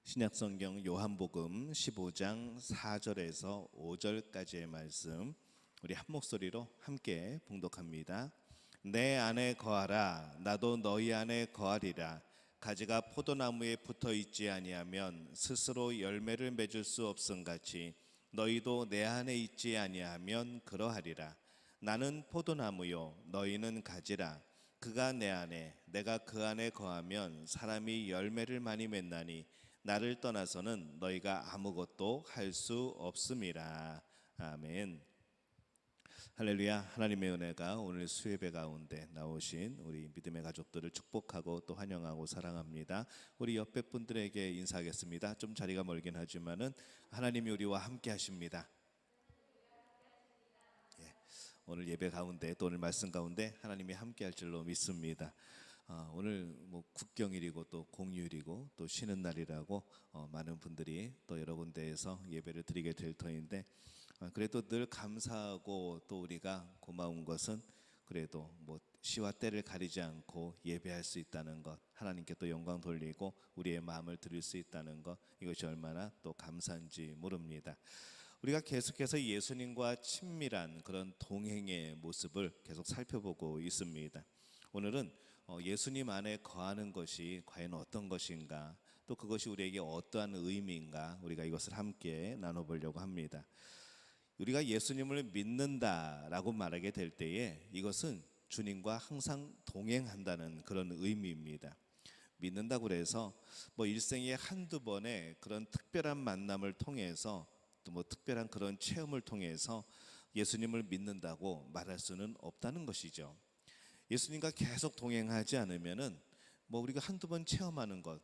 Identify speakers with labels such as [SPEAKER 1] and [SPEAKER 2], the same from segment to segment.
[SPEAKER 1] 신약성경 요한복음 15장 4절에서 5절까지의 말씀 우리 한 목소리로 함께 봉독합니다. 내 안에 거하라. 나도 너희 안에 거하리라. 가지가 포도나무에 붙어 있지 아니하면 스스로 열매를 맺을 수 없음같이 너희도 내 안에 있지 아니하면 그러하리라. 나는 포도나무요 너희는 가지라. 그가 내 안에 내가 그 안에 거하면 사람이 열매를 많이 맺나니 나를 떠나서는 너희가 아무것도 할 수 없음이라. 아멘. 할렐루야. 하나님의 은혜가 오늘 수예배 가운데 나오신 우리 믿음의 가족들을 축복하고 또 환영하고 사랑합니다. 우리 옆에 분들에게 인사하겠습니다. 좀 자리가 멀긴 하지만은 하나님이 우리와 함께 하십니다. 오늘 예배 가운데 또 오늘 말씀 가운데 하나님이 함께 할 줄로 믿습니다. 오늘 국경일이고 또 공휴일이고 또 쉬는 날이라고 많은 분들이 또 여러 군데에서 예배를 드리게 될 터인데 그래도 늘 감사하고 또 우리가 고마운 것은 그래도 시와 때를 가리지 않고 예배할 수 있다는 것, 하나님께 또 영광 돌리고 우리의 마음을 드릴 수 있다는 것, 이것이 얼마나 또 감사한지 모릅니다. 우리가 계속해서 예수님과 친밀한 그런 동행의 모습을 계속 살펴보고 있습니다. 오늘은 예수님 안에 거하는 것이 과연 어떤 것인가, 또 그것이 우리에게 어떠한 의미인가, 우리가 이것을 함께 나눠보려고 합니다. 우리가 예수님을 믿는다라고 말하게 될 때에 이것은 주님과 항상 동행한다는 그런 의미입니다. 믿는다고 해서 일생에 한두 번의 그런 특별한 만남을 통해서 또 특별한 그런 체험을 통해서 예수님을 믿는다고 말할 수는 없다는 것이죠. 예수님과 계속 동행하지 않으면은 우리가 한두 번 체험하는 것,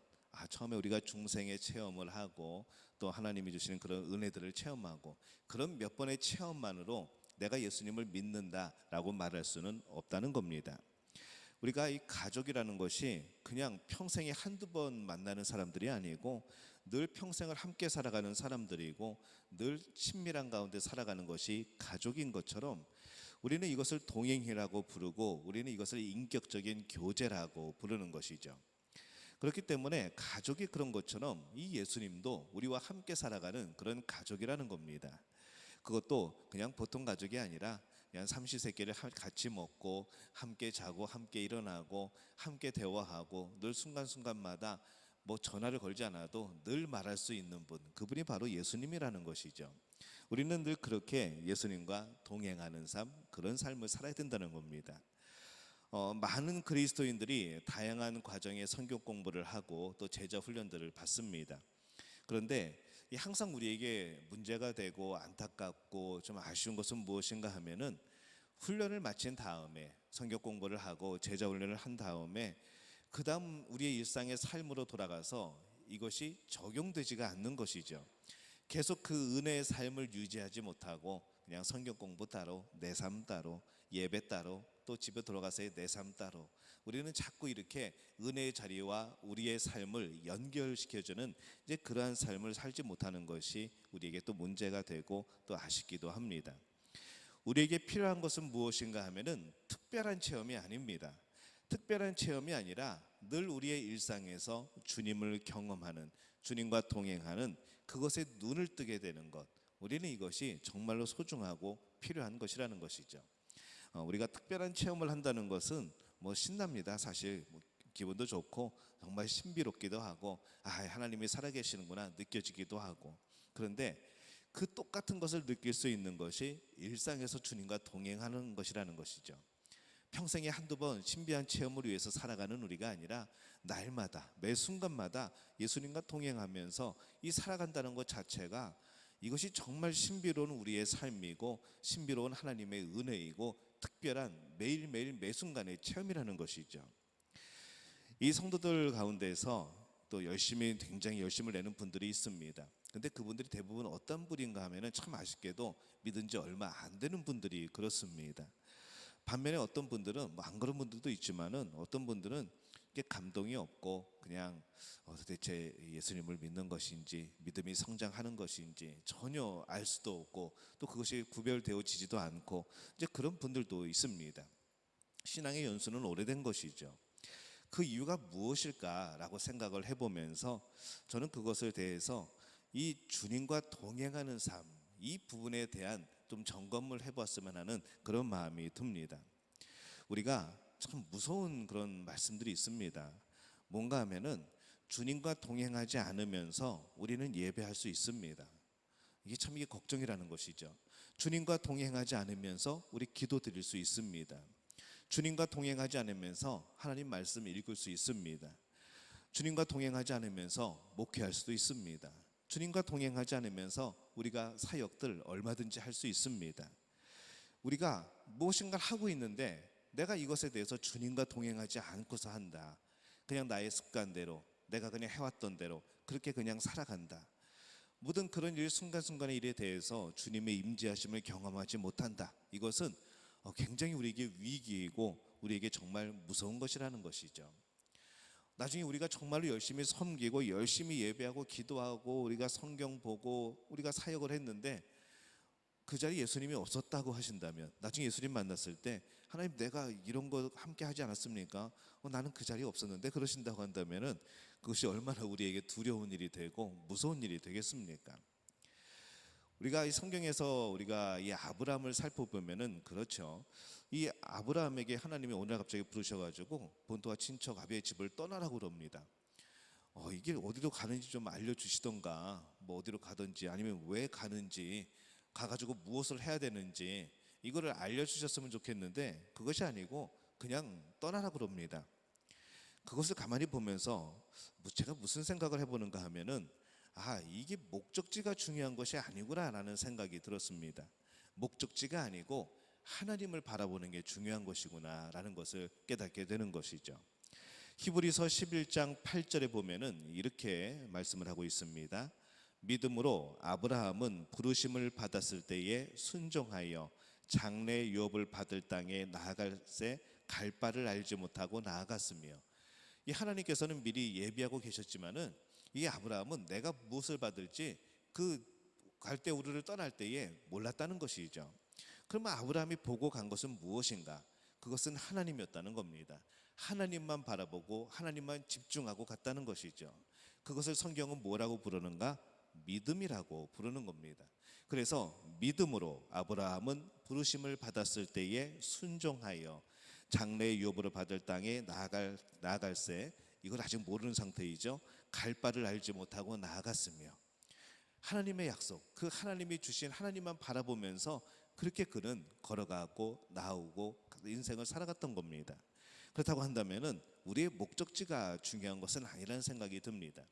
[SPEAKER 1] 처음에 우리가 중생의 체험을 하고 또 하나님이 주시는 그런 은혜들을 체험하고 그런 몇 번의 체험만으로 내가 예수님을 믿는다라고 말할 수는 없다는 겁니다. 우리가 이 가족이라는 것이 그냥 평생에 한두 번 만나는 사람들이 아니고 늘 평생을 함께 살아가는 사람들이고 늘 친밀한 가운데 살아가는 것이 가족인 것처럼 우리는 이것을 동행이라고 부르고 우리는 이것을 인격적인 교제라고 부르는 것이죠. 그렇기 때문에 가족이 그런 것처럼 이 예수님도 우리와 함께 살아가는 그런 가족이라는 겁니다. 그것도 그냥 보통 가족이 아니라 그냥 삼시세끼를 같이 먹고 함께 자고 함께 일어나고 함께 대화하고 늘 순간순간마다 전화를 걸지 않아도 늘 말할 수 있는 분, 그분이 바로 예수님이라는 것이죠. 우리는 늘 그렇게 예수님과 동행하는 삶, 그런 삶을 살아야 된다는 겁니다. 많은 그리스도인들이 다양한 과정의 성경 공부를 하고 또 제자 훈련들을 받습니다. 그런데 항상 우리에게 문제가 되고 안타깝고 좀 아쉬운 것은 무엇인가 하면은 훈련을 마친 다음에 성경 공부를 하고 제자 훈련을 한 다음에 그 다음 우리의 일상의 삶으로 돌아가서 이것이 적용되지가 않는 것이죠. 계속 그 은혜의 삶을 유지하지 못하고 그냥 성경 공부 따로, 내 삶 따로, 예배 따로, 또 집에 들어가서의 내 삶 따로, 우리는 자꾸 이렇게 은혜의 자리와 우리의 삶을 연결시켜주는 이제 그러한 삶을 살지 못하는 것이 우리에게 또 문제가 되고 또 아쉽기도 합니다. 우리에게 필요한 것은 무엇인가 하면은 특별한 체험이 아닙니다. 특별한 체험이 아니라 늘 우리의 일상에서 주님을 경험하는, 주님과 동행하는 그것에 눈을 뜨게 되는 것, 우리는 이것이 정말로 소중하고 필요한 것이라는 것이죠. 우리가 특별한 체험을 한다는 것은 신납니다. 사실 기분도 좋고 정말 신비롭기도 하고 하나님이 살아계시는구나 느껴지기도 하고, 그런데 그 똑같은 것을 느낄 수 있는 것이 일상에서 주님과 동행하는 것이라는 것이죠. 평생에 한두 번 신비한 체험을 위해서 살아가는 우리가 아니라 날마다 매 순간마다 예수님과 동행하면서 이 살아간다는 것 자체가 이것이 정말 신비로운 우리의 삶이고 신비로운 하나님의 은혜이고 특별한 매일매일 매 순간의 체험이라는 것이죠. 이 성도들 가운데서 또 굉장히 열심을 내는 분들이 있습니다. 근데 그분들이 대부분 어떤 분인가 하면은 참 아쉽게도 믿은 지 얼마 안 되는 분들이 그렇습니다. 반면에 어떤 분들은 안 그런 분들도 있지만은 어떤 분들은 이게 감동이 없고 그냥 도대체 예수님을 믿는 것인지 믿음이 성장하는 것인지 전혀 알 수도 없고 또 그것이 구별되어지지도 않고 이제 그런 분들도 있습니다. 신앙의 연수는 오래된 것이죠. 그 이유가 무엇일까라고 생각을 해보면서 저는 그것을 대해서 이 주님과 동행하는 삶, 이 부분에 대한 좀 점검을 해봤으면 하는 그런 마음이 듭니다. 우리가 참 무서운 그런 말씀들이 있습니다. 뭔가 하면은 주님과 동행하지 않으면서 우리는 예배할 수 있습니다. 이게 걱정이라는 것이죠. 주님과 동행하지 않으면서 우리 기도 드릴 수 있습니다. 주님과 동행하지 않으면서 하나님 말씀 읽을 수 있습니다. 주님과 동행하지 않으면서 목회할 수도 있습니다. 주님과 동행하지 않으면서 우리가 사역들 얼마든지 할 수 있습니다. 우리가 무엇인가를 하고 있는데 내가 이것에 대해서 주님과 동행하지 않고서 한다. 그냥 나의 습관대로 내가 그냥 해왔던 대로 그렇게 그냥 살아간다. 모든 그런 일 순간순간의 일에 대해서 주님의 임재하심을 경험하지 못한다. 이것은 굉장히 우리에게 위기이고 우리에게 정말 무서운 것이라는 것이죠. 나중에 우리가 정말로 열심히 섬기고 열심히 예배하고 기도하고 우리가 성경 보고 우리가 사역을 했는데 그 자리에 예수님이 없었다고 하신다면, 나중에 예수님 만났을 때 하나님 내가 이런 거 함께 하지 않았습니까? 나는 그 자리에 없었는데 그러신다고 한다면은 그것이 얼마나 우리에게 두려운 일이 되고 무서운 일이 되겠습니까? 우리가 이 성경에서 우리가 이 아브라함을 살펴보면은 그렇죠. 이 아브라함에게 하나님이 오늘 갑자기 부르셔가지고 본토와 친척 아비의 집을 떠나라고 그럽니다. 이게 어디로 가는지 좀 알려주시던가, 뭐 어디로 가든지 아니면 왜 가는지, 가가지고 무엇을 해야 되는지 이거를 알려주셨으면 좋겠는데 그것이 아니고 그냥 떠나라 그럽니다. 그것을 가만히 보면서 제가 무슨 생각을 해보는가 하면은 이게 목적지가 중요한 것이 아니구나라는 생각이 들었습니다. 목적지가 아니고 하나님을 바라보는 게 중요한 것이구나라는 것을 깨닫게 되는 것이죠. 히브리서 11장 8절에 보면은 이렇게 말씀을 하고 있습니다. 믿음으로 아브라함은 부르심을 받았을 때에 순종하여 장래 유업을 받을 땅에 나아갈새 갈 바를 알지 못하고 나아갔으며, 이 하나님께서는 미리 예비하고 계셨지만은 이 아브라함은 내가 무엇을 받을지 그 갈대우르를 떠날 때에 몰랐다는 것이죠. 그러면 아브라함이 보고 간 것은 무엇인가? 그것은 하나님이었다는 겁니다. 하나님만 바라보고 하나님만 집중하고 갔다는 것이죠. 그것을 성경은 뭐라고 부르는가? 믿음이라고 부르는 겁니다. 그래서 믿음으로 아브라함은 부르심을 받았을 때에 순종하여 장래의 유업으로 받을 땅에 나아갈새, 이걸 아직 모르는 상태이죠. 갈 바를 알지 못하고 나아갔으며, 하나님의 약속, 그 하나님이 주신 하나님만 바라보면서 그렇게 그는 걸어가고 나오고 인생을 살아갔던 겁니다. 그렇다고 한다면은 우리의 목적지가 중요한 것은 아니라는 생각이 듭니다.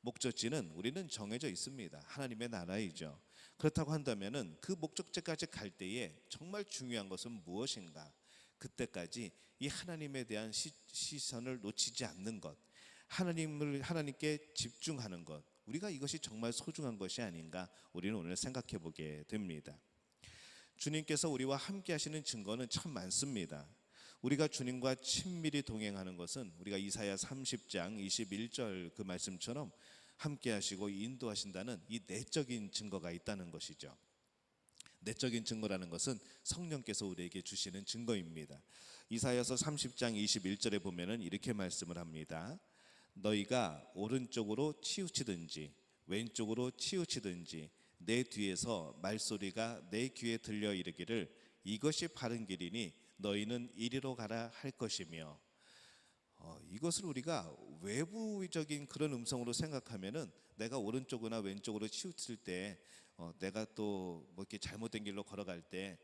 [SPEAKER 1] 목적지는 우리는 정해져 있습니다. 하나님의 나라이죠. 그렇다고 한다면은 그 목적지까지 갈 때에 정말 중요한 것은 무엇인가? 그때까지 이 하나님에 대한 시선을 놓치지 않는 것, 하나님께 집중하는 것, 우리가 이것이 정말 소중한 것이 아닌가 우리는 오늘 생각해 보게 됩니다. 주님께서 우리와 함께 하시는 증거는 참 많습니다. 우리가 주님과 친밀히 동행하는 것은 우리가 이사야 30장 21절 그 말씀처럼 함께 하시고 인도하신다는 이 내적인 증거가 있다는 것이죠. 내적인 증거라는 것은 성령께서 우리에게 주시는 증거입니다. 이사야서 30장 21절에 보면은 이렇게 말씀을 합니다. 너희가 오른쪽으로 치우치든지 왼쪽으로 치우치든지 내 뒤에서 말소리가 내 귀에 들려 이르기를 이것이 바른 길이니 너희는 이리로 가라 할 것이며, 이것을 우리가 외부적인 그런 음성으로 생각하면은 내가 오른쪽이나 왼쪽으로 치우칠 때 내가 또 뭐 이렇게 잘못된 길로 걸어갈 때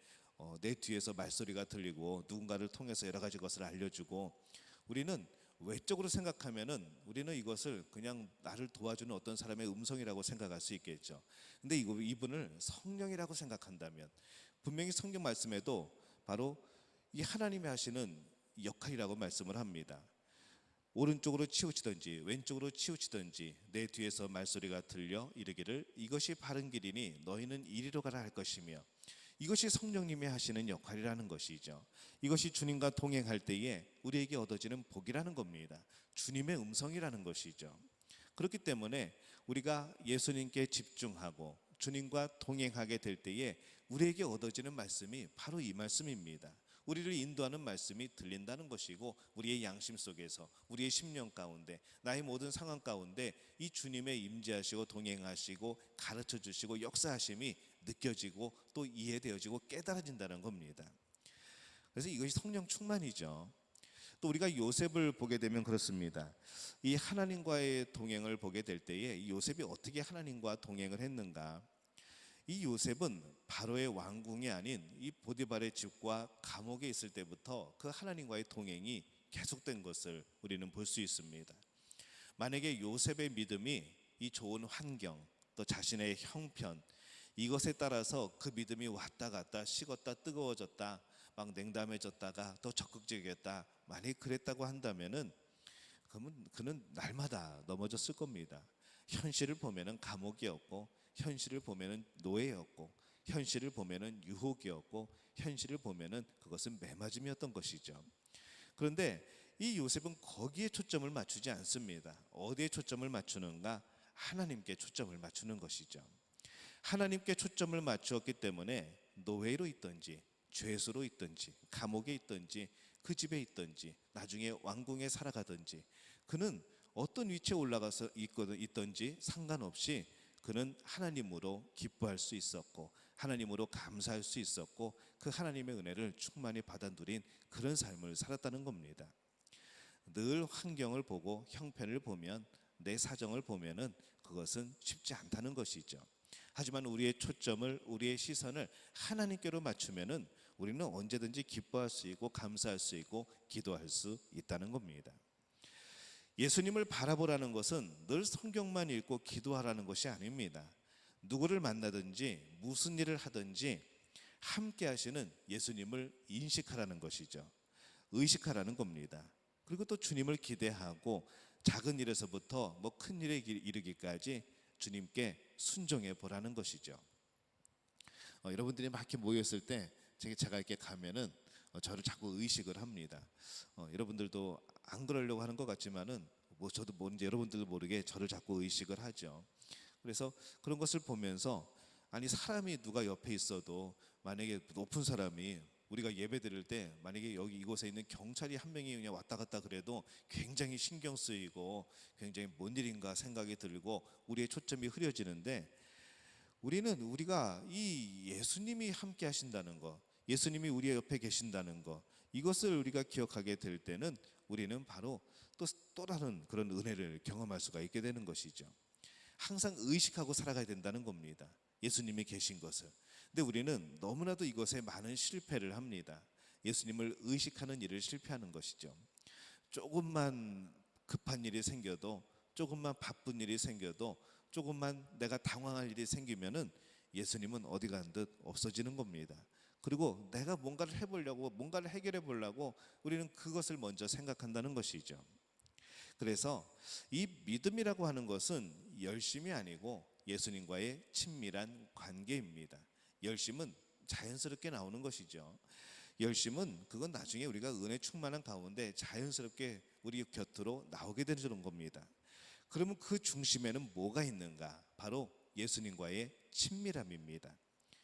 [SPEAKER 1] 내 뒤에서 말소리가 들리고 누군가를 통해서 여러 가지 것을 알려주고, 우리는 외적으로 생각하면은 우리는 이것을 그냥 나를 도와주는 어떤 사람의 음성이라고 생각할 수 있겠죠. 근데 이분을 성령이라고 생각한다면 분명히 성경 말씀에도 바로 이 하나님이 하시는 역할이라고 말씀을 합니다. 오른쪽으로 치우치든지 왼쪽으로 치우치든지 내 뒤에서 말소리가 들려 이르기를 이것이 바른 길이니 너희는 이리로 가라 할 것이며, 이것이 성령님이 하시는 역할이라는 것이죠. 이것이 주님과 동행할 때에 우리에게 얻어지는 복이라는 겁니다. 주님의 음성이라는 것이죠. 그렇기 때문에 우리가 예수님께 집중하고 주님과 동행하게 될 때에 우리에게 얻어지는 말씀이 바로 이 말씀입니다. 우리를 인도하는 말씀이 들린다는 것이고, 우리의 양심 속에서, 우리의 심령 가운데, 나의 모든 상황 가운데 이 주님의 임재하시고 동행하시고 가르쳐 주시고 역사하심이 느껴지고 또 이해되어지고 깨달아진다는 겁니다. 그래서 이것이 성령 충만이죠. 또 우리가 요셉을 보게 되면 그렇습니다. 이 하나님과의 동행을 보게 될 때에 이 요셉이 어떻게 하나님과 동행을 했는가? 이 요셉은 바로의 왕궁이 아닌 이 보디발의 집과 감옥에 있을 때부터 그 하나님과의 동행이 계속된 것을 우리는 볼 수 있습니다. 만약에 요셉의 믿음이 이 좋은 환경, 또 자신의 형편, 이것에 따라서 그 믿음이 왔다 갔다 식었다 뜨거워졌다 막 냉담해졌다가 또 적극적이었다, 만약 그랬다고 한다면은 그러면 그는 날마다 넘어졌을 겁니다. 현실을 보면은 감옥이었고, 현실을 보면은 노예였고, 현실을 보면은 유혹이었고, 현실을 보면은 그것은 매맞음이었던 것이죠. 그런데 이 요셉은 거기에 초점을 맞추지 않습니다. 어디에 초점을 맞추는가? 하나님께 초점을 맞추는 것이죠. 하나님께 초점을 맞추었기 때문에 노예로 있든지 죄수로 있든지 감옥에 있든지 그 집에 있든지 나중에 왕궁에 살아가든지 그는 어떤 위치에 올라가서 있든지 상관없이 그는 하나님으로 기뻐할 수 있었고 하나님으로 감사할 수 있었고 그 하나님의 은혜를 충만히 받아 누린 그런 삶을 살았다는 겁니다. 늘 환경을 보고 형편을 보면, 내 사정을 보면은 그것은 쉽지 않다는 것이죠. 하지만 우리의 초점을, 우리의 시선을 하나님께로 맞추면은 우리는 언제든지 기뻐할 수 있고 감사할 수 있고 기도할 수 있다는 겁니다. 예수님을 바라보라는 것은 늘 성경만 읽고 기도하라는 것이 아닙니다. 누구를 만나든지 무슨 일을 하든지 함께 하시는 예수님을 인식하라는 것이죠. 의식하라는 겁니다. 그리고 또 주님을 기대하고 작은 일에서부터 뭐 큰 일에 이르기까지 주님께 순종해 보라는 것이죠. 여러분들이 막 이렇게 모였을 때 제가 이렇게 가면은 저를 자꾸 의식을 합니다. 여러분들도 안 그러려고 하는 것 같지만은 뭐 저도 뭔지 여러분들도 모르게 저를 자꾸 의식을 하죠. 그래서 그런 것을 보면서 아니 사람이 누가 옆에 있어도 만약에 높은 사람이 우리가 예배 드릴 때 만약에 여기 이곳에 있는 경찰이 한 명이 그냥 왔다 갔다 그래도 굉장히 신경 쓰이고 굉장히 뭔 일인가 생각이 들고 우리의 초점이 흐려지는데 우리가 이 예수님이 함께 하신다는 것, 예수님이 우리의 옆에 계신다는 것, 이것을 우리가 기억하게 될 때는 우리는 바로 또 다른 그런 은혜를 경험할 수가 있게 되는 것이죠. 항상 의식하고 살아가야 된다는 겁니다. 예수님이 계신 것을. 근데 우리는 너무나도 이것에 많은 실패를 합니다. 예수님을 의식하는 일을 실패하는 것이죠. 조금만 급한 일이 생겨도, 조금만 바쁜 일이 생겨도, 조금만 내가 당황할 일이 생기면은 예수님은 어디 간 듯 없어지는 겁니다. 그리고 내가 뭔가를 해보려고, 뭔가를 해결해 보려고 우리는 그것을 먼저 생각한다는 것이죠. 그래서 이 믿음이라고 하는 것은 열심이 아니고 예수님과의 친밀한 관계입니다. 열심은 자연스럽게 나오는 것이죠. 열심은 그건 나중에 우리가 은혜 충만한 가운데 자연스럽게 우리 곁으로 나오게 되는 겁니다. 그러면 그 중심에는 뭐가 있는가? 바로 예수님과의 친밀함입니다.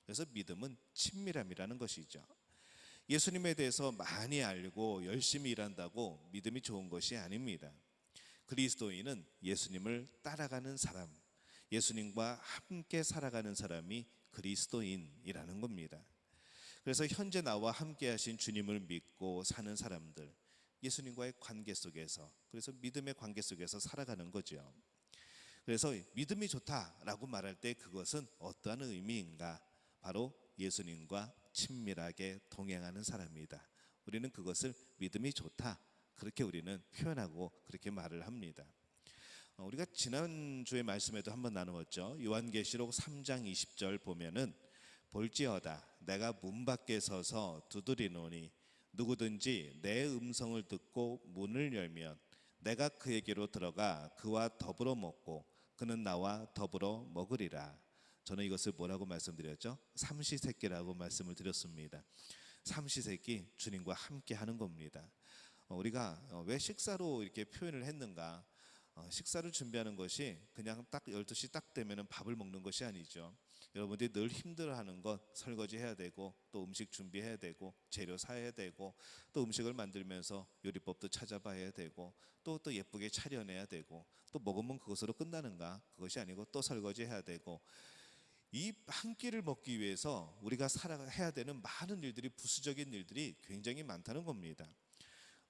[SPEAKER 1] 그래서 믿음은 친밀함이라는 것이죠. 예수님에 대해서 많이 알고 열심히 일한다고 믿음이 좋은 것이 아닙니다. 그리스도인은 예수님을 따라가는 사람, 예수님과 함께 살아가는 사람이 그리스도인이라는 겁니다. 그래서 현재 나와 함께 하신 주님을 믿고 사는 사람들, 예수님과의 관계 속에서, 그래서 믿음의 관계 속에서 살아가는 거죠. 그래서 믿음이 좋다라고 말할 때 그것은 어떠한 의미인가? 바로 예수님과 친밀하게 동행하는 사람이다. 우리는 그것을 믿음이 좋다, 그렇게 우리는 표현하고 그렇게 말을 합니다. 우리가 지난주의 말씀에도 한번 나누었죠. 요한계시록 3장 20절 보면은 볼지어다 내가 문 밖에 서서 두드리노니 누구든지 내 음성을 듣고 문을 열면 내가 그에게로 들어가 그와 더불어 먹고 그는 나와 더불어 먹으리라. 저는 이것을 뭐라고 말씀드렸죠? 삼시세끼라고 말씀을 드렸습니다. 삼시세끼 주님과 함께 하는 겁니다. 우리가 왜 식사로 이렇게 표현을 했는가? 식사를 준비하는 것이 그냥 딱 12시 딱 되면 밥을 먹는 것이 아니죠. 여러분들이 늘 힘들어하는 것, 설거지 해야 되고 또 음식 준비해야 되고 재료 사야 되고 또 음식을 만들면서 요리법도 찾아봐야 되고 또 예쁘게 차려내야 되고 또 먹으면 그것으로 끝나는가? 그것이 아니고 또 설거지해야 되고 이 한 끼를 먹기 위해서 우리가 해야 되는 많은 일들이 부수적인 일들이 굉장히 많다는 겁니다.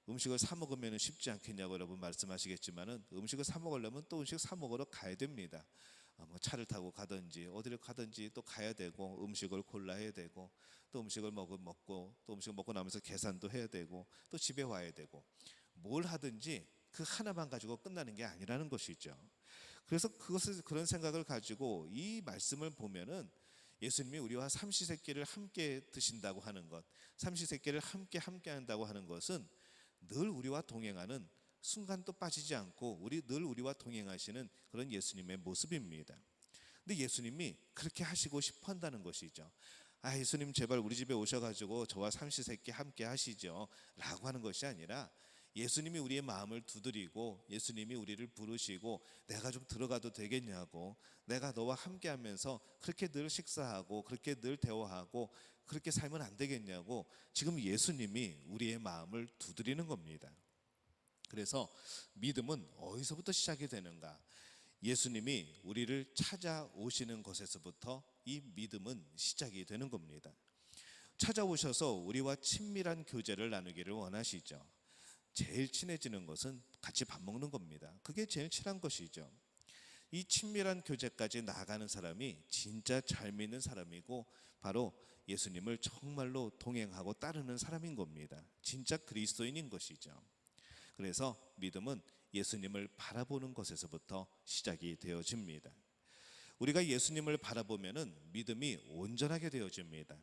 [SPEAKER 1] 음식을 사 먹으면 쉽지 않겠냐고 여러분 말씀하시겠지만은 음식을 사 먹으려면 또 음식 사 먹으러 가야 됩니다. 뭐 차를 타고 가든지 어디를 가든지 또 가야 되고 음식을 골라야 되고 또 음식을 먹고 또 음식 먹고 나면서 계산도 해야 되고 또 집에 와야 되고 뭘 하든지 그 하나만 가지고 끝나는 게 아니라는 것이죠. 그래서 그런 생각을 가지고 이 말씀을 보면은 예수님이 우리와 삼시세끼를 함께 드신다고 하는 것, 삼시세끼를 함께 한다고 하는 것은 늘 우리와 동행하는 순간도 빠지지 않고 늘 우리와 동행하시는 그런 예수님의 모습입니다. 근데 예수님이 그렇게 하시고 싶어 한다는 것이죠. 예수님 제발 우리 집에 오셔가지고 저와 삼시세끼 함께 하시죠 라고 하는 것이 아니라 예수님이 우리의 마음을 두드리고 예수님이 우리를 부르시고 내가 좀 들어가도 되겠냐고, 내가 너와 함께 하면서 그렇게 늘 식사하고 그렇게 늘 대화하고 그렇게 살면 안 되겠냐고 지금 예수님이 우리의 마음을 두드리는 겁니다. 그래서 믿음은 어디서부터 시작이 되는가? 예수님이 우리를 찾아오시는 것에서부터 이 믿음은 시작이 되는 겁니다. 찾아오셔서 우리와 친밀한 교제를 나누기를 원하시죠. 제일 친해지는 것은 같이 밥 먹는 겁니다. 그게 제일 친한 것이죠. 이 친밀한 교제까지 나아가는 사람이 진짜 잘 믿는 사람이고 바로 예수님을 정말로 동행하고 따르는 사람인 겁니다. 진짜 그리스도인인 것이죠. 그래서 믿음은 예수님을 바라보는 것에서부터 시작이 되어집니다. 우리가 예수님을 바라보면은 믿음이 온전하게 되어집니다.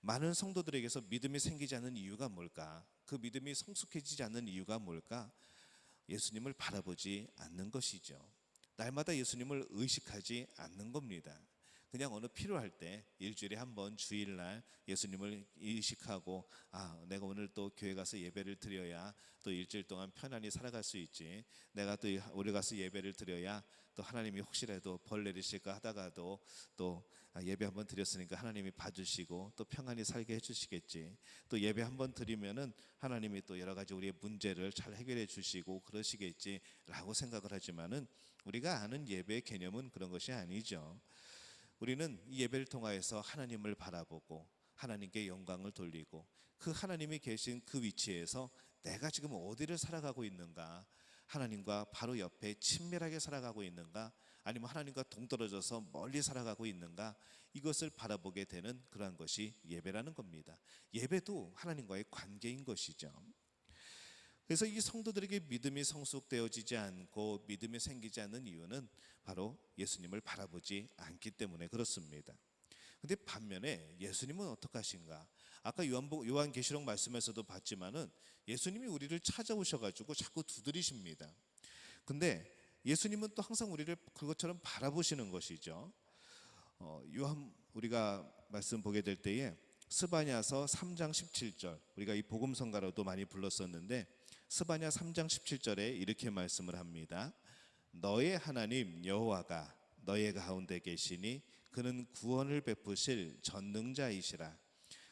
[SPEAKER 1] 많은 성도들에게서 믿음이 생기지 않는 이유가 뭘까? 그 믿음이 성숙해지지 않는 이유가 뭘까? 예수님을 바라보지 않는 것이죠. 날마다 예수님을 의식하지 않는 겁니다. 그냥 어느 필요할 때 일주일에 한 번 주일날 예수님을 의식하고 내가 오늘 또 교회 가서 예배를 드려야 또 일주일 동안 편안히 살아갈 수 있지, 내가 또 오래 가서 예배를 드려야 또 하나님이 혹시라도 벌 내리실까 하다가도 또 예배 한번 드렸으니까 하나님이 봐주시고 또 평안히 살게 해주시겠지, 또 예배 한번 드리면은 하나님이 또 여러 가지 우리의 문제를 잘 해결해 주시고 그러시겠지 라고 생각을 하지만은 우리가 아는 예배의 개념은 그런 것이 아니죠. 우리는 이 예배를 통하여서 하나님을 바라보고 하나님께 영광을 돌리고 그 하나님이 계신 그 위치에서 내가 지금 어디를 살아가고 있는가, 하나님과 바로 옆에 친밀하게 살아가고 있는가, 아니면 하나님과 동떨어져서 멀리 살아가고 있는가, 이것을 바라보게 되는 그러한 것이 예배라는 겁니다. 예배도 하나님과의 관계인 것이죠. 그래서 이 성도들에게 믿음이 성숙되어지지 않고 믿음이 생기지 않는 이유는 바로 예수님을 바라보지 않기 때문에 그렇습니다. 근데 반면에 예수님은 어떻게 하신가? 아까 요한계시록 말씀에서도 봤지만은 예수님이 우리를 찾아오셔가지고 자꾸 두드리십니다. 근데 예수님은 또 항상 우리를 그것처럼 바라보시는 것이죠. 우리가 말씀 보게 될 때에 스바냐서 3장 17절, 우리가 이 복음성가로도 많이 불렀었는데 스바냐 3장 17절에 이렇게 말씀을 합니다. 너의 하나님 여호와가 너의 가운데 계시니 그는 구원을 베푸실 전능자이시라.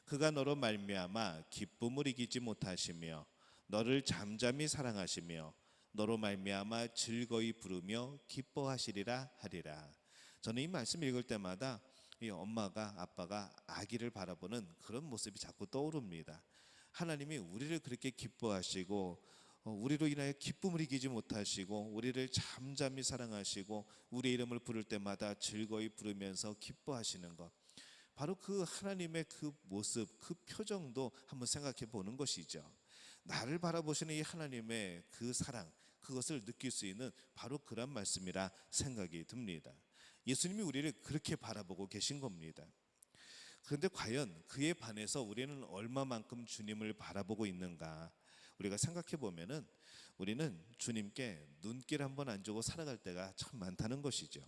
[SPEAKER 1] 그가 너로 말미암아 기쁨을 이기지 못하시며 너를 잠잠히 사랑하시며 너로 말미암아 즐거이 부르며 기뻐하시리라 하리라. 저는 이 말씀 읽을 때마다 이 엄마가 아빠가 아기를 바라보는 그런 모습이 자꾸 떠오릅니다. 하나님이 우리를 그렇게 기뻐하시고 우리로 인하여 기쁨을 이기지 못하시고 우리를 잠잠히 사랑하시고 우리의 이름을 부를 때마다 즐거이 부르면서 기뻐하시는 것, 바로 그 하나님의 그 모습, 그 표정도 한번 생각해 보는 것이죠. 나를 바라보시는 이 하나님의 그 사랑, 그것을 느낄 수 있는 바로 그런 말씀이라 생각이 듭니다. 예수님이 우리를 그렇게 바라보고 계신 겁니다. 그런데 과연 그에 반해서 우리는 얼마만큼 주님을 바라보고 있는가? 우리가 생각해 보면은 우리는 주님께 눈길 한번 안 주고 살아갈 때가 참 많다는 것이죠.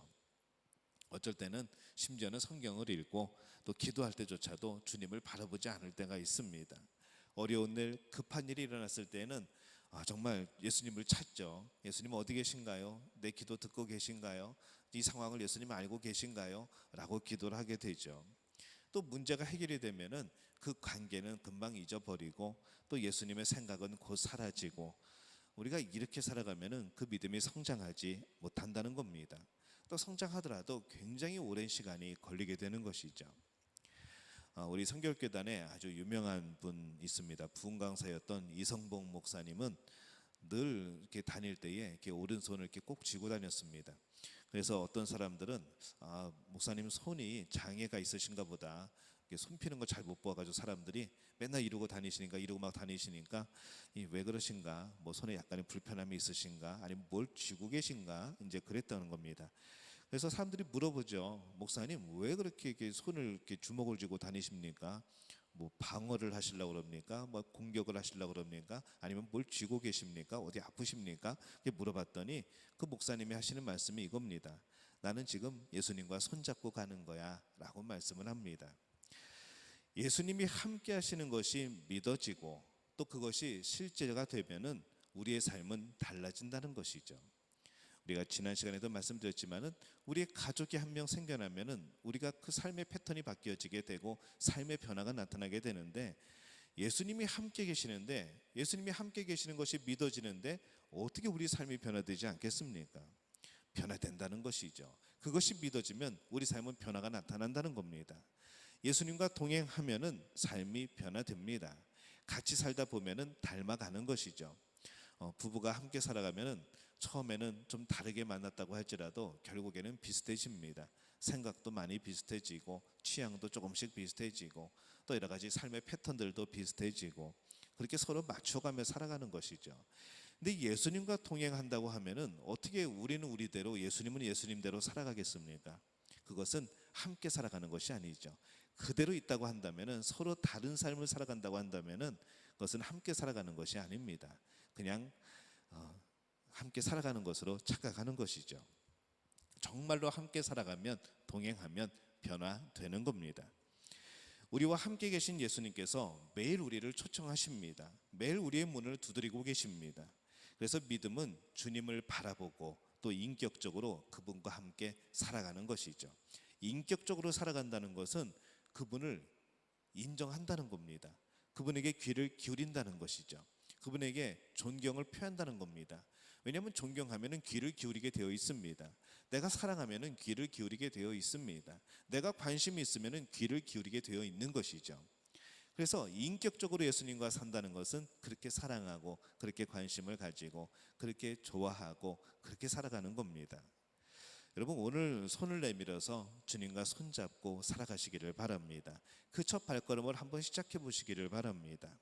[SPEAKER 1] 어쩔 때는 심지어는 성경을 읽고 또 기도할 때조차도 주님을 바라보지 않을 때가 있습니다. 어려운 일, 급한 일이 일어났을 때는 정말 예수님을 찾죠. 예수님 어디 계신가요? 내 기도 듣고 계신가요? 이 상황을 예수님 알고 계신가요? 라고 기도를 하게 되죠. 또 문제가 해결이 되면은 그 관계는 금방 잊어버리고 또 예수님의 생각은 곧 사라지고, 우리가 이렇게 살아가면은 그 믿음이 성장하지 못한다는 겁니다. 또 성장하더라도 굉장히 오랜 시간이 걸리게 되는 것이죠. 우리 성결교단에 아주 유명한 분 있습니다. 부흥 강사였던 이성봉 목사님은 늘 이렇게 다닐 때에 이렇게 오른손을 이렇게 꼭 쥐고 다녔습니다. 그래서 어떤 사람들은 목사님 손이 장애가 있으신가 보다, 손 피는 거 잘 못 봐가지고 사람들이 맨날 이러고 막 다니시니까 왜 그러신가, 뭐 손에 약간의 불편함이 있으신가, 아니면 뭘 쥐고 계신가, 이제 그랬다는 겁니다. 그래서 사람들이 물어보죠. 목사님 왜 그렇게 이렇게 손을 이렇게 주먹을 쥐고 다니십니까? 뭐 방어를 하시려고 그럽니까? 뭐 공격을 하시려고 그럽니까? 아니면 뭘 쥐고 계십니까? 어디 아프십니까? 이렇게 물어봤더니 그 목사님이 하시는 말씀이 이겁니다. 나는 지금 예수님과 손잡고 가는 거야 라고 말씀을 합니다. 예수님이 함께 하시는 것이 믿어지고 또 그것이 실제가 되면은 우리의 삶은 달라진다는 것이죠. 우리가 지난 시간에도 말씀드렸지만은 우리의 가족이 한 명 생겨나면은 우리가 그 삶의 패턴이 바뀌어지게 되고 삶의 변화가 나타나게 되는데, 예수님이 함께 계시는데, 예수님이 함께 계시는 것이 믿어지는데 어떻게 우리 삶이 변화되지 않겠습니까? 변화된다는 것이죠. 그것이 믿어지면 우리 삶은 변화가 나타난다는 겁니다. 예수님과 동행하면은 삶이 변화됩니다. 같이 살다 보면은 닮아가는 것이죠. 부부가 함께 살아가면은 처음에는 좀 다르게 만났다고 할지라도 결국에는 비슷해집니다. 생각도 많이 비슷해지고 취향도 조금씩 비슷해지고 또 여러 가지 삶의 패턴들도 비슷해지고 그렇게 서로 맞춰가며 살아가는 것이죠. 근데 예수님과 동행한다고 하면은 어떻게 우리는 우리대로 예수님은 예수님대로 살아가겠습니까? 그것은 함께 살아가는 것이 아니죠. 그대로 있다고 한다면은, 서로 다른 삶을 살아간다고 한다면은 그것은 함께 살아가는 것이 아닙니다. 그냥 함께 살아가는 것으로 착각하는 것이죠. 정말로 함께 살아가면, 동행하면 변화되는 겁니다. 우리와 함께 계신 예수님께서 매일 우리를 초청하십니다. 매일 우리의 문을 두드리고 계십니다. 그래서 믿음은 주님을 바라보고 또 인격적으로 그분과 함께 살아가는 것이죠. 인격적으로 살아간다는 것은 그분을 인정한다는 겁니다. 그분에게 귀를 기울인다는 것이죠. 그분에게 존경을 표한다는 겁니다. 왜냐하면 존경하면 귀를 기울이게 되어 있습니다. 내가 사랑하면 귀를 기울이게 되어 있습니다. 내가 관심이 있으면 귀를 기울이게 되어 있는 것이죠. 그래서 인격적으로 예수님과 산다는 것은 그렇게 사랑하고 그렇게 관심을 가지고 그렇게 좋아하고 그렇게 살아가는 겁니다. 여러분, 오늘 손을 내밀어서 주님과 손잡고 살아가시기를 바랍니다. 그 첫 발걸음을 한번 시작해 보시기를 바랍니다.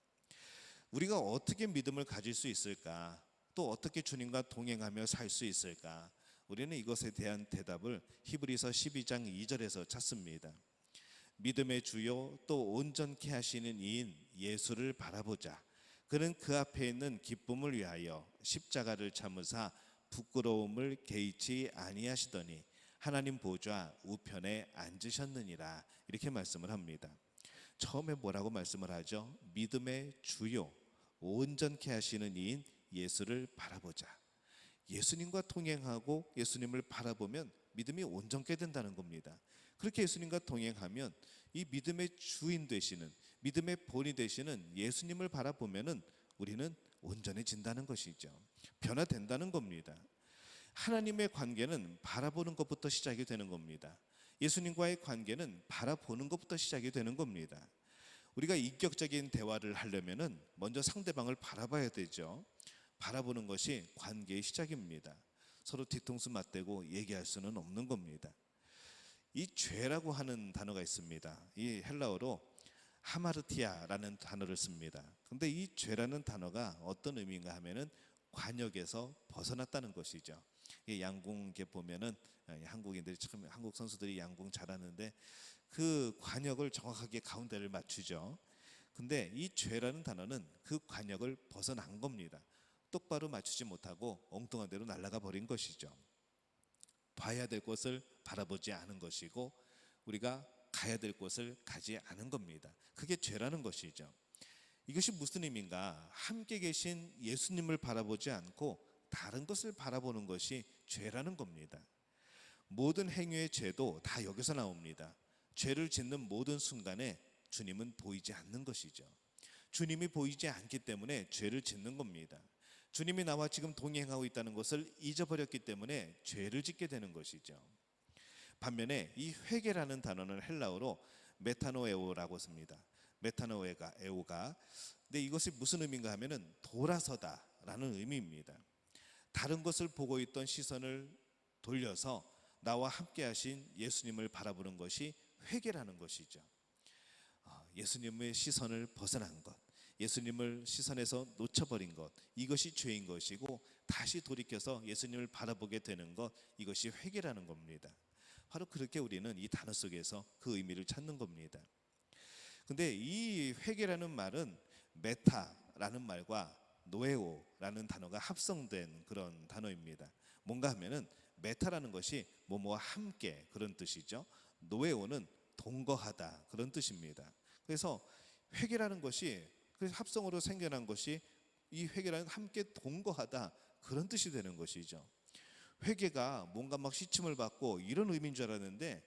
[SPEAKER 1] 우리가 어떻게 믿음을 가질 수 있을까? 또 어떻게 주님과 동행하며 살 수 있을까? 우리는 이것에 대한 대답을 히브리서 12장 2절에서 찾습니다. 믿음의 주요 또 온전케 하시는 이인 예수를 바라보자. 그는 그 앞에 있는 기쁨을 위하여 십자가를 참으사 부끄러움을 개의치 아니하시더니 하나님 보좌 우편에 앉으셨느니라. 이렇게 말씀을 합니다. 처음에 뭐라고 말씀을 하죠? 믿음의 주요 온전케 하시는 이인 예수를 바라보자. 예수님과 동행하고 예수님을 바라보면 믿음이 온전케 된다는 겁니다. 그렇게 예수님과 동행하면 이 믿음의 주인 되시는, 믿음의 본이 되시는 예수님을 바라보면은 우리는 온전해진다는 것이죠. 변화된다는 겁니다. 하나님의 관계는 바라보는 것부터 시작이 되는 겁니다. 예수님과의 관계는 바라보는 것부터 시작이 되는 겁니다. 우리가 인격적인 대화를 하려면은 먼저 상대방을 바라봐야 되죠. 바라보는 것이 관계의 시작입니다. 서로 뒤통수 맞대고 얘기할 수는 없는 겁니다. 이 죄라고 하는 단어가 있습니다. 이 헬라어로 하마르티아라는 단어를 씁니다. 근데 이 죄라는 단어가 어떤 의미인가 하면은 관역에서 벗어났다는 것이죠. 양궁 이렇게 보면은 한국인들이 참, 한국 선수들이 양궁 잘하는데 그 관역을 정확하게 가운데를 맞추죠. 근데 이 죄라는 단어는 그 관역을 벗어난 겁니다. 똑바로 맞추지 못하고 엉뚱한 데로 날아가 버린 것이죠. 봐야 될 곳을 바라보지 않은 것이고 우리가 가야 될 곳을 가지 않은 겁니다. 그게 죄라는 것이죠. 이것이 무슨 의미인가? 함께 계신 예수님을 바라보지 않고 다른 것을 바라보는 것이 죄라는 겁니다. 모든 행위의 죄도 다 여기서 나옵니다. 죄를 짓는 모든 순간에 주님은 보이지 않는 것이죠. 주님이 보이지 않기 때문에 죄를 짓는 겁니다. 주님이 나와 지금 동행하고 있다는 것을 잊어버렸기 때문에 죄를 짓게 되는 것이죠. 반면에 이 회개라는 단어는 헬라어로 메타노에오라고 씁니다. 메타노에오가. 근데 이것이 무슨 의미인가 하면은 돌아서다라는 의미입니다. 다른 것을 보고 있던 시선을 돌려서 나와 함께 하신 예수님을 바라보는 것이 회개라는 것이죠. 예수님의 시선을 벗어난 것, 예수님을 시선에서 놓쳐버린 것, 이것이 죄인 것이고 다시 돌이켜서 예수님을 바라보게 되는 것, 이것이 회개라는 겁니다. 바로 그렇게 우리는 이 단어 속에서 그 의미를 찾는 겁니다. 근데 이 회개라는 말은 메타라는 말과 노에오라는 단어가 합성된 그런 단어입니다. 뭔가 하면은 메타라는 것이 뭐뭐와 함께 그런 뜻이죠. 노에오는 동거하다 그런 뜻입니다. 그래서 회개라는 것이 그래서 합성어로 생겨난 것이 이 회개라는 함께 동거하다 그런 뜻이 되는 것이죠. 회개가 뭔가 막 시침을 받고 이런 의미인 줄 알았는데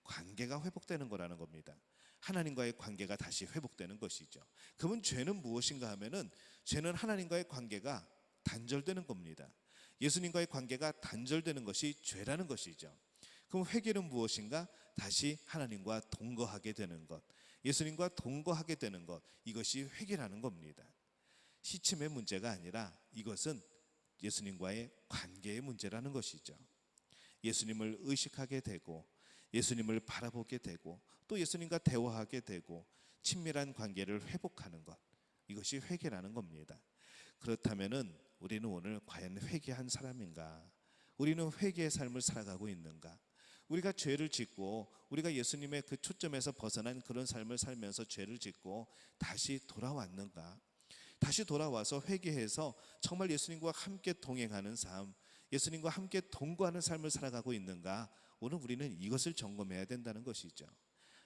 [SPEAKER 1] 관계가 회복되는 거라는 겁니다. 하나님과의 관계가 다시 회복되는 것이죠. 그러면 죄는 무엇인가 하면은 죄는 하나님과의 관계가 단절되는 겁니다. 예수님과의 관계가 단절되는 것이 죄라는 것이죠. 그럼 회개는 무엇인가? 다시 하나님과 동거하게 되는 것, 예수님과 동거하게 되는 것, 이것이 회개라는 겁니다. 시침의 문제가 아니라 이것은 예수님과의 관계의 문제라는 것이죠. 예수님을 의식하게 되고 예수님을 바라보게 되고 또 예수님과 대화하게 되고 친밀한 관계를 회복하는 것, 이것이 회개라는 겁니다. 그렇다면은 우리는 오늘 과연 회개한 사람인가? 우리는 회개의 삶을 살아가고 있는가? 우리가 죄를 짓고 우리가 예수님의 그 초점에서 벗어난 그런 삶을 살면서 죄를 짓고 다시 돌아왔는가? 다시 돌아와서 회개해서 정말 예수님과 함께 동행하는 삶, 예수님과 함께 동거하는 삶을 살아가고 있는가? 오늘 우리는 이것을 점검해야 된다는 것이죠.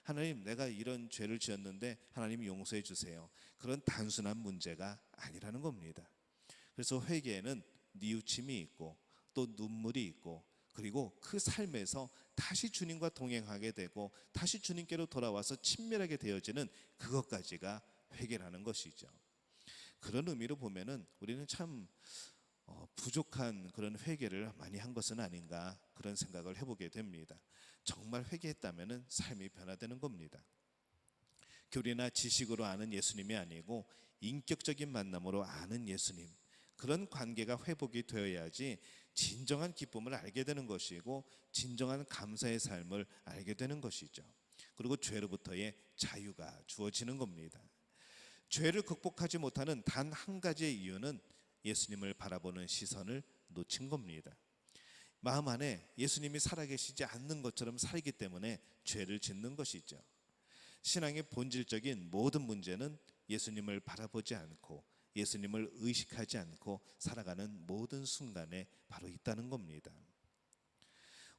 [SPEAKER 1] 하나님, 내가 이런 죄를 지었는데 하나님 용서해 주세요. 그런 단순한 문제가 아니라는 겁니다. 그래서 회개에는 뉘우침이 있고 또 눈물이 있고 그리고 그 삶에서 다시 주님과 동행하게 되고 다시 주님께로 돌아와서 친밀하게 되어지는 그것까지가 회개라는 것이죠. 그런 의미로 보면은 우리는 참 부족한 그런 회개를 많이 한 것은 아닌가 그런 생각을 해보게 됩니다. 정말 회개했다면은 삶이 변화되는 겁니다. 교리나 지식으로 아는 예수님이 아니고 인격적인 만남으로 아는 예수님, 그런 관계가 회복이 되어야지 진정한 기쁨을 알게 되는 것이고 진정한 감사의 삶을 알게 되는 것이죠. 그리고 죄로부터의 자유가 주어지는 겁니다. 죄를 극복하지 못하는 단 한 가지의 이유는 예수님을 바라보는 시선을 놓친 겁니다. 마음 안에 예수님이 살아계시지 않는 것처럼 살기 때문에 죄를 짓는 것이죠. 신앙의 본질적인 모든 문제는 예수님을 바라보지 않고 예수님을 의식하지 않고 살아가는 모든 순간에 바로 있다는 겁니다.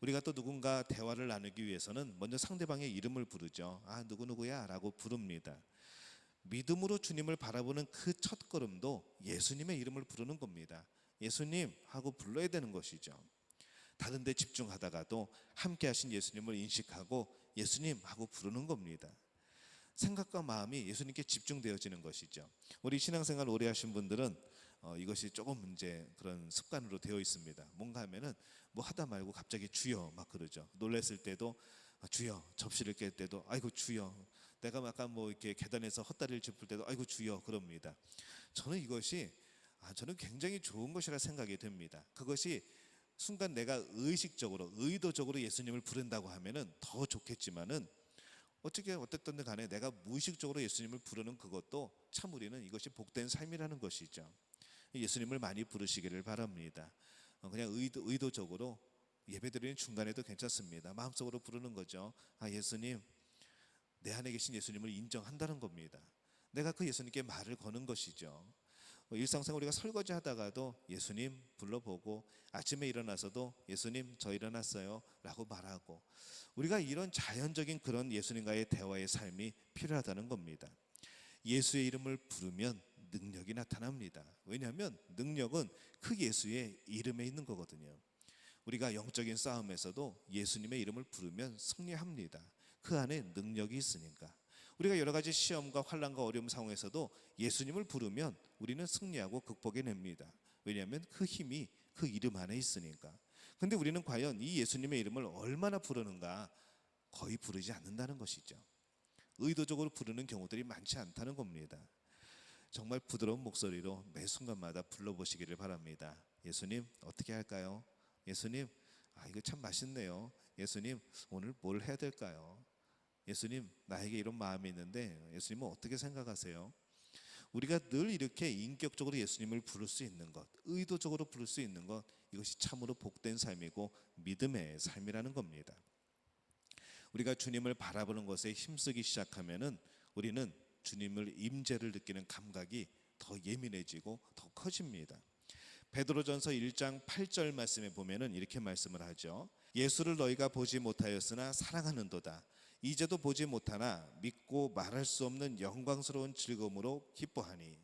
[SPEAKER 1] 우리가 또 누군가 대화를 나누기 위해서는 먼저 상대방의 이름을 부르죠. 아, 누구누구야 라고 부릅니다. 믿음으로 주님을 바라보는 그 첫걸음도 예수님의 이름을 부르는 겁니다. 예수님 하고 불러야 되는 것이죠. 다른 데 집중하다가도 함께 하신 예수님을 인식하고 예수님 하고 부르는 겁니다. 생각과 마음이 예수님께 집중되어지는 것이죠. 우리 신앙생활 오래 하신 분들은 이것이 조금 이제 그런 습관으로 되어 있습니다. 뭔가 하면은 뭐 하다 말고 갑자기 주여 막 그러죠. 놀랬을 때도 주여, 접시를 깰 때도 아이고 주여, 내가 약간 뭐 이렇게 계단에서 헛다리를 짚을 때도 아이고 주여 그럽니다. 저는 이것이 저는 굉장히 좋은 것이라 생각이 됩니다. 그것이 순간 내가 의식적으로 의도적으로 예수님을 부른다고 하면은 더 좋겠지만은 어쨌든 간에 내가 무의식적으로 예수님을 부르는 그것도 참 우리는 이것이 복된 삶이라는 것이죠. 예수님을 많이 부르시기를 바랍니다. 그냥 의도적으로 예배드리는 중간에도 괜찮습니다. 마음속으로 부르는 거죠. 예수님, 내 안에 계신 예수님을 인정한다는 겁니다. 내가 그 예수님께 말을 거는 것이죠. 일상생활 우리가 설거지 하다가도 예수님 불러보고 아침에 일어나서도 예수님 저 일어났어요 라고 말하고 우리가 이런 자연적인 그런 예수님과의 대화의 삶이 필요하다는 겁니다. 예수의 이름을 부르면 능력이 나타납니다. 왜냐하면 능력은 그 예수의 이름에 있는 거거든요. 우리가 영적인 싸움에서도 예수님의 이름을 부르면 승리합니다. 그 안에 능력이 있으니까. 우리가 여러 가지 시험과 환난과 어려움 상황에서도 예수님을 부르면 우리는 승리하고 극복해냅니다. 왜냐하면 그 힘이 그 이름 안에 있으니까. 근데 우리는 과연 이 예수님의 이름을 얼마나 부르는가? 거의 부르지 않는다는 것이죠. 의도적으로 부르는 경우들이 많지 않다는 겁니다. 정말 부드러운 목소리로 매 순간마다 불러보시기를 바랍니다. 예수님, 어떻게 할까요? 예수님, 이거 참 맛있네요. 예수님, 오늘 뭘 해야 될까요? 예수님, 나에게 이런 마음이 있는데 예수님은 어떻게 생각하세요? 우리가 늘 이렇게 인격적으로 예수님을 부를 수 있는 것, 의도적으로 부를 수 있는 것, 이것이 참으로 복된 삶이고 믿음의 삶이라는 겁니다. 우리가 주님을 바라보는 것에 힘쓰기 시작하면은 우리는 주님을 임재를 느끼는 감각이 더 예민해지고 더 커집니다. 베드로전서 1장 8절 말씀에 보면은 이렇게 말씀을 하죠. 예수를 너희가 보지 못하였으나 사랑하는도다. 이제도 보지 못하나 믿고 말할 수 없는 영광스러운 즐거움으로 기뻐하니.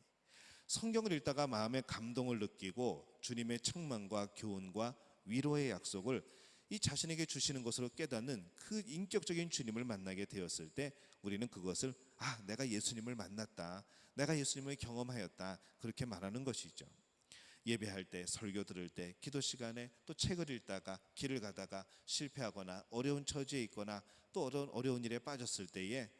[SPEAKER 1] 성경을 읽다가 마음의 감동을 느끼고 주님의 책망과 교훈과 위로의 약속을 이 자신에게 주시는 것으로 깨닫는 그 인격적인 주님을 만나게 되었을 때 우리는 그것을 내가 예수님을 만났다, 내가 예수님을 경험하였다, 그렇게 말하는 것이죠. 예배할 때, 설교 들을 때, 기도 시간에, 또 책을 읽다가 길을 가다가 실패하거나 어려운 처지에 있거나 또 어려운 일에 빠졌을 때에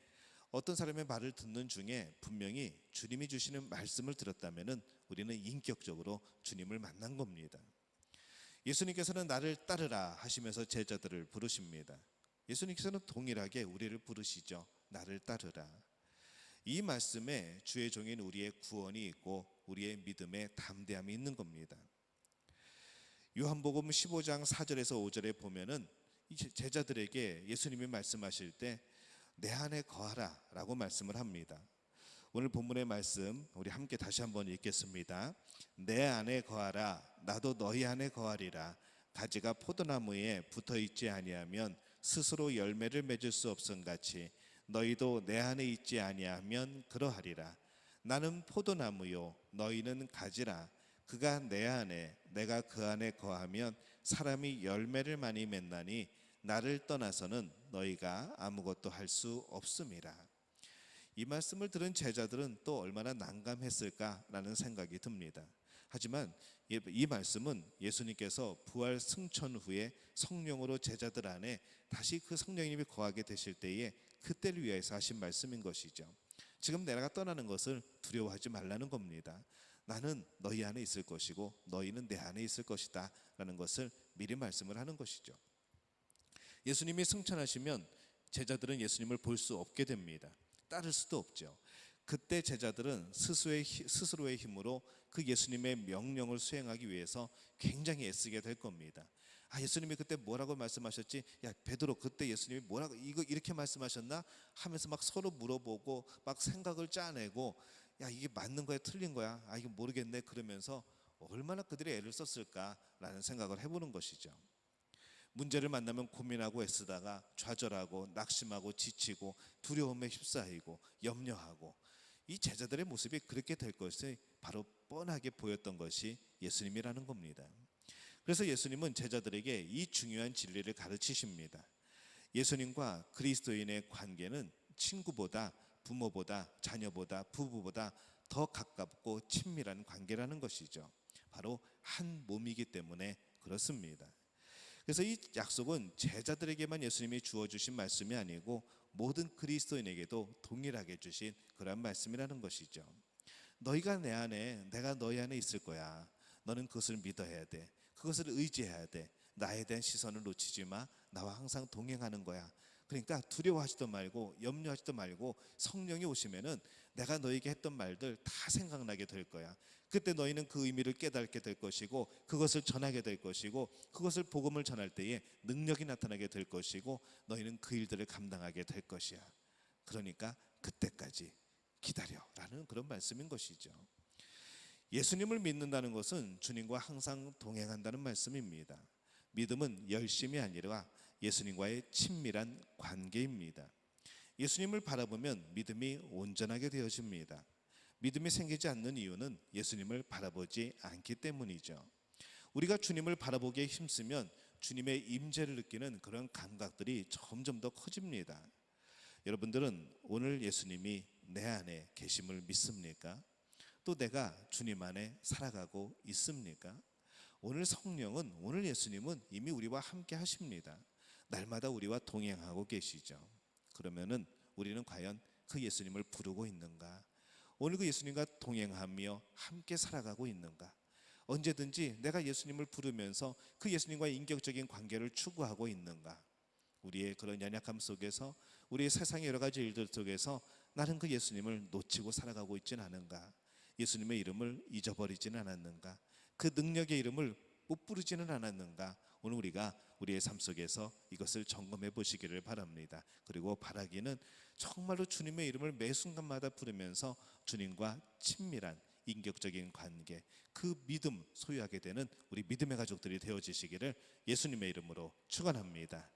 [SPEAKER 1] 어떤 사람의 말을 듣는 중에 분명히 주님이 주시는 말씀을 들었다면은 우리는 인격적으로 주님을 만난 겁니다. 예수님께서는 나를 따르라 하시면서 제자들을 부르십니다. 예수님께서는 동일하게 우리를 부르시죠. 나를 따르라. 이 말씀에 주의 종인 우리의 구원이 있고 우리의 믿음의 담대함이 있는 겁니다. 요한복음 15장 4절에서 5절에 보면은 제자들에게 예수님이 말씀하실 때 내 안에 거하라 라고 말씀을 합니다. 오늘 본문의 말씀 우리 함께 다시 한번 읽겠습니다. 내 안에 거하라, 나도 너희 안에 거하리라. 가지가 포도나무에 붙어있지 아니하면 스스로 열매를 맺을 수 없음같이 너희도 내 안에 있지 아니하면 그러하리라. 나는 포도나무요 너희는 가지라. 그가 내 안에 내가 그 안에 거하면 사람이 열매를 많이 맺나니 나를 떠나서는 너희가 아무것도 할 수 없음이라. 이 말씀을 들은 제자들은 또 얼마나 난감했을까라는 생각이 듭니다. 하지만 이 말씀은 예수님께서 부활 승천 후에 성령으로 제자들 안에 다시 그 성령님이 거하게 되실 때에 그때를 위해서 하신 말씀인 것이죠. 지금 내가 떠나는 것을 두려워하지 말라는 겁니다. 나는 너희 안에 있을 것이고 너희는 내 안에 있을 것이다 라는 것을 미리 말씀을 하는 것이죠. 예수님이 승천하시면 제자들은 예수님을 볼 수 없게 됩니다. 따를 수도 없죠. 그때 제자들은 스스로의 힘으로 그 예수님의 명령을 수행하기 위해서 굉장히 애쓰게 될 겁니다. 예수님이 그때 뭐라고 말씀하셨지? 야 베드로, 그때 예수님이 뭐라고 이렇게 말씀하셨나? 하면서 막 서로 물어보고 막 생각을 짜내고 야 이게 맞는 거야 틀린 거야? 이거 모르겠네 그러면서 얼마나 그들이 애를 썼을까라는 생각을 해보는 것이죠. 문제를 만나면 고민하고 애쓰다가 좌절하고 낙심하고 지치고 두려움에 휩싸이고 염려하고, 이 제자들의 모습이 그렇게 될 것이 바로 뻔하게 보였던 것이 예수님이라는 겁니다. 그래서 예수님은 제자들에게 이 중요한 진리를 가르치십니다. 예수님과 그리스도인의 관계는 친구보다, 부모보다, 자녀보다, 부부보다 더 가깝고 친밀한 관계라는 것이죠. 바로 한 몸이기 때문에 그렇습니다. 그래서 이 약속은 제자들에게만 예수님이 주어주신 말씀이 아니고 모든 그리스도인에게도 동일하게 주신 그런 말씀이라는 것이죠. 너희가 내 안에, 내가 너희 안에 있을 거야. 너는 그것을 믿어야 돼. 그것을 의지해야 돼. 나에 대한 시선을 놓치지 마. 나와 항상 동행하는 거야. 그러니까 두려워하지도 말고 염려하지도 말고 성령이 오시면은 내가 너에게 했던 말들 다 생각나게 될 거야. 그때 너희는 그 의미를 깨닫게 될 것이고 그것을 전하게 될 것이고 그것을 복음을 전할 때에 능력이 나타나게 될 것이고 너희는 그 일들을 감당하게 될 것이야. 그러니까 그때까지 기다려라는 그런 말씀인 것이죠. 예수님을 믿는다는 것은 주님과 항상 동행한다는 말씀입니다. 믿음은 열심이 아니라 예수님과의 친밀한 관계입니다. 예수님을 바라보면 믿음이 온전하게 되어집니다. 믿음이 생기지 않는 이유는 예수님을 바라보지 않기 때문이죠. 우리가 주님을 바라보기에 힘쓰면 주님의 임재를 느끼는 그런 감각들이 점점 더 커집니다. 여러분들은 오늘 예수님이 내 안에 계심을 믿습니까? 또 내가 주님 안에 살아가고 있습니까? 오늘 성령은, 오늘 예수님은 이미 우리와 함께 하십니다. 날마다 우리와 동행하고 계시죠. 그러면은 우리는 과연 그 예수님을 부르고 있는가? 오늘 그 예수님과 동행하며 함께 살아가고 있는가? 언제든지 내가 예수님을 부르면서 그 예수님과의 인격적인 관계를 추구하고 있는가? 우리의 그런 연약함 속에서, 우리의 세상의 여러 가지 일들 속에서 나는 그 예수님을 놓치고 살아가고 있지는 않은가? 예수님의 이름을 잊어버리지는 않았는가? 그 능력의 이름을 못 부르지는 않았는가? 오늘 우리가 우리의 삶 속에서 이것을 점검해 보시기를 바랍니다. 그리고 바라기는 정말로 주님의 이름을 매 순간마다 부르면서 주님과 친밀한 인격적인 관계, 그 믿음 소유하게 되는 우리 믿음의 가족들이 되어지시기를 예수님의 이름으로 축원합니다.